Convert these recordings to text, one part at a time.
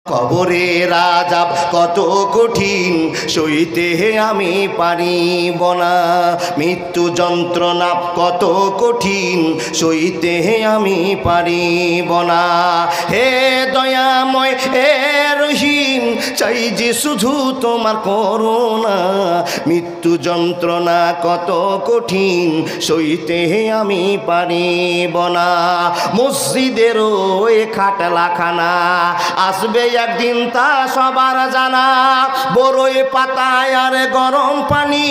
কবরের আযাব কত কঠিন সইতে আমি পারিব না, মৃত্যু যন্ত্রণা কত কঠিন সইতে আমি পারিব না। হে দয়াময় হে রহিম, চাই যে শুধু তোমার করুণা, মৃত্যু যন্ত্রণা কত কঠিন সইতে আমি পারিব না। মসজিদের ওই খাটলাখানা আসবে একদিন তা সবার জানা, বড়ই পাতায় আর গরম পানি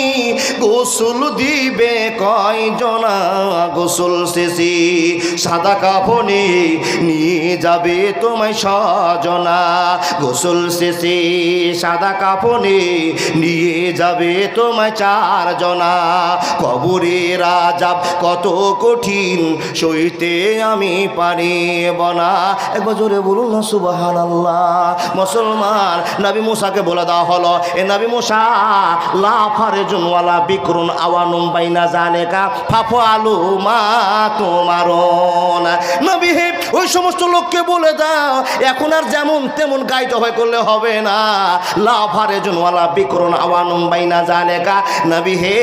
গোসল দিবে কয়জনা, গোসল শেষে সাদা কাফনে নিয়ে যাবে তোমায় সজনা, গোসল শেষে সাদা কাফনে নিয়ে যাবে তোমায় চারজনা। কবরের আযাব কত কঠিন সইতে আমি পারিব না। একবার জোরে বলুন না সুবহানাল্লাহ। মুসলমান নবী মুসাকে বলে দেওয়া হলো, এ নবী মুসা লা ফারজুন ওয়ালা বিকরুন আওয়ানুম বাইনা জালিকা ফাফআলু মা তুমারুন। নবী হে ওই সমস্ত লোককে বলে দাও এখন আর যেমন তেমন গাইতে হয় করলে হবে না, লা ফারজুন ওয়ালা বিকরুন আওয়ানুম বাইনা জালিকা। নবী হে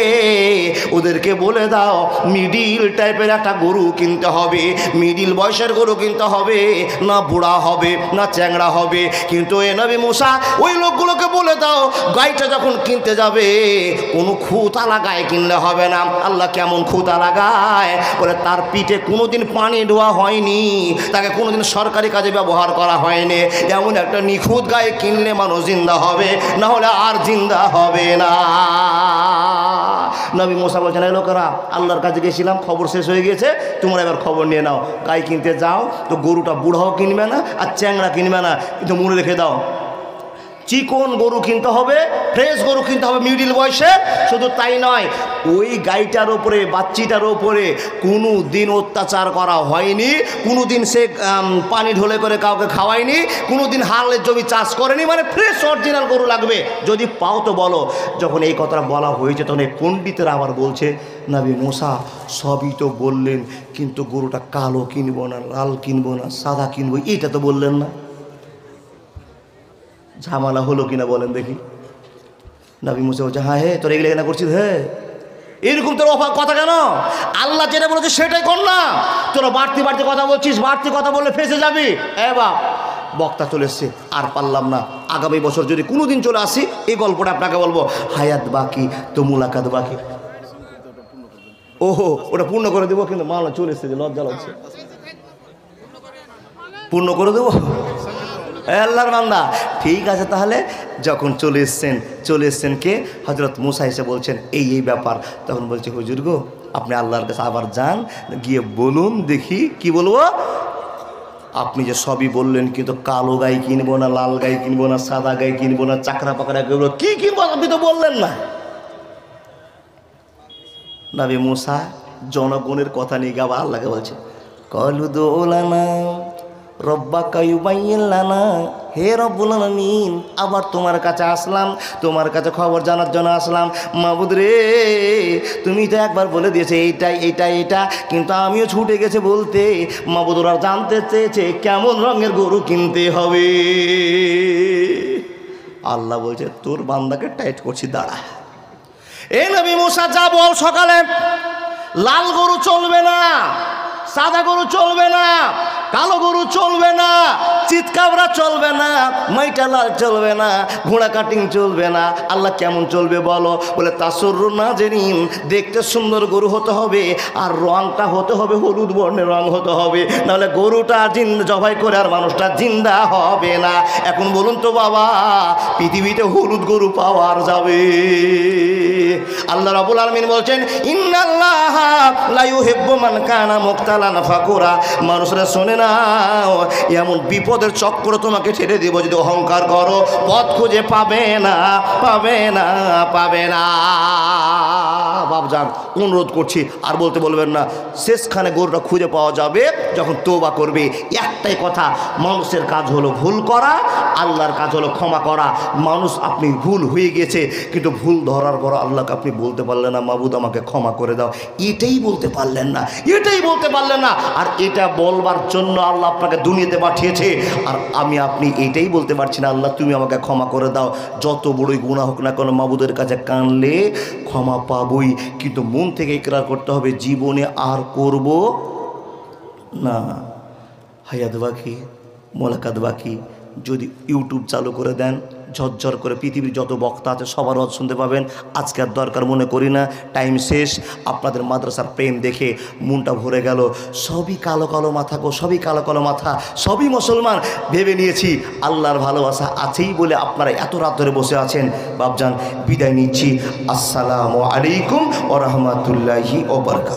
ওদেরকে বলে দাও মিডিল টাইপের একটা গরু কিনতে হবে, মিডিল বয়সের গরু কিনতে হবে, না বুড়া হবে না চ্যাংড়া হবে। কিন্তু এ নবী মুসা ওই লোকগুলোকে বলে দাও গাইটা যখন কিনতে যাবে কোনো খুঁতালা গায়ে কিনলে হবে না। আল্লাহ কেমন খুঁতালা গায়? বলে তার পিঠে কোনোদিন পানি দেওয়া হয়নি, তাকে কোনোদিন সরকারি কাজে ব্যবহার করা হয়নি, এমন একটা নিখুঁত গায়ে কিনলে মানুষ জিন্দা হবে, না হলে আর জিন্দা হবে না। নবী মুসা বলছেন এই লোকেরা আল্লাহর কাছে গেছিলাম, খবর শেষ হয়ে গিয়েছে, তোমরা এবার খবর নিয়ে নাও, গাই কিনতে যাও তো গরুটা বুড়াও কিনবে না আর চ্যাংড়া কিনবে না, কিন্তু মনে রেখে দাও চিকন গরু কিনতে হবে, ফ্রেশ গরু কিনতে হবে মিডিল বয়সে। শুধু তাই নয়, ওই গাইটার ওপরে বাচ্চিটার ওপরে কোনো দিন অত্যাচার করা হয়নি, কোনো দিন সে পানি ঢোলে করে কাউকে খাওয়ায়নি, কোনো দিন হালের জমি চাষ করেনি, মানে ফ্রেশ অরিজিনাল গরু লাগবে, যদি পাও তো বলো। যখন এই কথাটা বলা হয়েছে তখন এই পণ্ডিতেরা আবার বলছে নবী মুসা সবই তো বললেন, কিন্তু গরুটা কালো কিনবো না, লাল কিনবো না, সাদা কিনবো, এটা তো বললেন না। ঝামেলা হলো কিনা বলেন দেখি। নবী মুসা বলছে হ্যাঁ হে তোর এগুলো কেনা করছিস, হে এরকম তোর অফার কথা কেন? আল্লাহ যেটা বলেছে সেটাই কর না, তোরা বাড়তি বাড়তি কথা বলছিস, বাড়তি কথা বললে ফেসে যাবি। এ বাপ বক্তা চলে এসছে, আর পারলাম না, আগামী বছর যদি কোনো দিন চলে আসি এই গল্পটা আপনাকে বলবো, হায়াত বাকি তো মুলাকাত বাকি। ওহো ওটা পূর্ণ করে দেবো, কিন্তু মাওলানা চলে এসছে, লজ্জা লাগছে, পূর্ণ করে দেবো আল্লাহর বান্দা। ঠিক আছে তাহলে যখন চলে এসছেন কে? হযরত মুসা এসে বলছেন এই এই ব্যাপার। তখন বলছে হুজুর গো আপনি আল্লাহর কাছে আবার যান, গিয়ে বলুন দেখি কি বলবো। আপনি যে সবই বললেন, কিন্তু কালো গাই কিনবো না, লাল গাই কিনবো না, সাদা গাই কিনবো না, চাকরা পাকড়া কিনবো, কি কিনবো আপনি তো বললেন না। নবী মুসা জনগণের কথা নিয়ে গিয়ে আবার আল্লাহকে বলছে কলু দোলানা রব্বাকা ইউবাইয়িন লানা, হে রব্বুল আলামিন আবার তোমার কাছে আসলাম, তোমার কাছে খবর জানার জন্য আসলাম। মাবুদ রে তুমি তো একবার বলে দিয়েছে এইটাই এইটা এইটা, কিন্তু আমিও ছুটে গেছে বলতে। মাবুদ ওরা জানতে চেয়েছে কেমন রঙের গরু কিনতে হবে। আল্লাহ বলছে তোর বান্দাকে টাইট করছি, দাঁড়া। এ নবী মুসা যা বল সকালে, লাল গরু চলবে না, সাদা গরু চলবে না, কালো গরু চলবে না, চিৎকাবরা চলবে না, মাইটা লাল চলবে না, ঘোড়া কাটিং চলবে না। আল্লাহ কেমন চলবে বলো? বলে তাসররু নাজরিন, দেখতে সুন্দর গরু হতে হবে, আর রংটা হতে হবে হলুদ বর্ণের রং হতে হবে, নাহলে গরুটা জবাই করে আর মানুষটা জিন্দা হবে না। এখন বলুন তো বাবা পৃথিবীতে হলুদ গরু পাওয়া যাবে? আল্লাহ রাব্বুল আলামিন বলছেন ইন্নাল্লাহা লা ইউহিব্বু মান কানা মুখতালান ফাকুরা। মানুষরা শোনে না, এমন বিপদের চক্র তোমাকে ছেড়ে দেব যদি অহংকার করো, পথ খুঁজে পাবে না, পাবে না, পাবে না। বাপজান অনুরোধ করছি আর বলতে বলবেন না, শেষখানে গরুটা খুঁজে পাওয়া যাবে যখন তওবা করবে। একটাই কথা, মানুষের কাজ হলো ভুল করা, আল্লাহর কাজ হলো ক্ষমা করা। মানুষ আপনি ভুল হয়ে গেছে, কিন্তু ভুল ধরার পর আল্লাহকে আপনি বলতে পারলেন না মাবুদ আমাকে ক্ষমা করে দাও, এটাই বলতে পারলেন না, এটাই বলতে পারলেন না। আর এটা বলবার জন্য আল্লাহ আপনাকে দুনিয়াতে পাঠিয়েছে, আর আমি আপনি এইটাই বলতে বলতে পারছি না, আল্লাহ তুমি আমাকে ক্ষমা করে দাও। যত বড়ই গুনাহ হোক না কেন মাবুদের কাছে কানলে ক্ষমা পাবই, কিন্তু মন থেকে ইকরার করতে হবে জীবনে আর করব না। হায়াত বাকি, মোলাকাত বাকি। যদি ইউটিউব চালু করে দেন, ঝরঝর করে পৃথিবীর যত বক্তা আছে সবার ওয়াজ শুনতে পাবেন। আজকে আর দরকার মনে করি না, টাইম শেষ। আপনাদের মাদ্রাসার প্রেম দেখে মনটা ভরে গেল। সবই কালো কালো মাথা গো, সবই কালো কালো মাথা, সবই মুসলমান ভেবে নিয়েছি। আল্লাহর ভালোবাসা আছেই বলে আপনারা এত রাত ধরে বসে আছেন। বাপজান বিদায় নিচ্ছি। আসসালামু আলাইকুম ওয়া রাহমাতুল্লাহি ওয়া বারাকাতুহু।